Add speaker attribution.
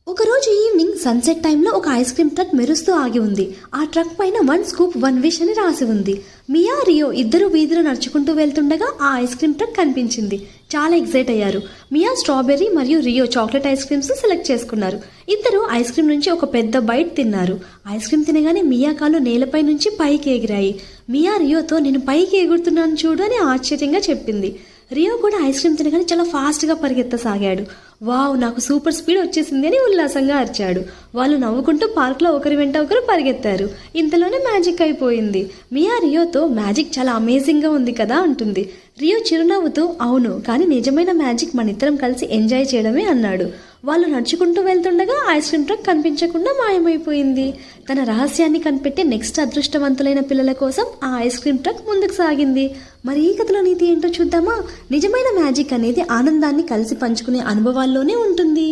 Speaker 1: ఒకరోజు evening sunset టైంలో ఒక ఐస్ క్రీమ్ ట్రక్ మెరుస్తూ ఆగి ఉంది. ఆ ట్రక్ పైన 1 స్కూప్ 1 విష్ అని రాసి ఉంది. మియా, రియో ఇద్దరు వీధిలో నడుచుకుంటూ వెళ్తుండగా ఆ ఐస్ క్రీమ్ ట్రక్ కనిపించింది. చాలా ఎక్సైట్ అయ్యారు. మియా స్ట్రాబెర్రీ మరియు Rio chocolate ice creams select చేసుకున్నారు. ఇద్దరు ఐస్ క్రీమ్ నుంచి ఒక పెద్ద బైట్ తిన్నారు. ఐస్ క్రీమ్ తినగానే మియా కాళ్ళు నేలపై నుంచి పైకి ఎగిరాయి. మియా రియోతో నేను పైకి ఎగురుతున్నాను చూడు అని ఆశ్చర్యంగా చెప్పింది. రియో కూడా ఐస్ క్రీమ్ తినగానే చాలా ఫాస్ట్గా పరిగెత్తసాగాడు. వావ్, నాకు సూపర్ స్పీడ్ వచ్చేసింది అని ఉల్లాసంగా అరిచాడు. వాళ్ళు నవ్వుకుంటూ పార్క్లో ఒకరి వెంట ఒకరు పరిగెత్తారు. ఇంతలోనే మ్యాజిక్ అయిపోయింది. మియా రియోతో మ్యాజిక్ చాలా అమేజింగ్గా ఉంది కదా అంటుంది. రియో చిరునవ్వుతూ అవును, కానీ నిజమైన మ్యాజిక్ మన ఇద్దరం కలిసి ఎంజాయ్ చేయడమే అన్నాడు. వాళ్ళు నడుచుకుంటూ వెళ్తుండగా ఐస్ క్రీమ్ ట్రక్ కనిపించకుండా మాయమైపోయింది. తన రహస్యాన్ని కనిపెట్టే నెక్స్ట్ అదృష్టవంతులైన పిల్లల కోసం ఆ ఐస్ క్రీమ్ ట్రక్ ముందుకు సాగింది. మరి ఈ కథలో నీతి ఏంటో చూద్దామా? నిజమైన మ్యాజిక్ అనేది ఆనందాన్ని కలిసి పంచుకునే అనుభవాల్లోనే ఉంటుంది.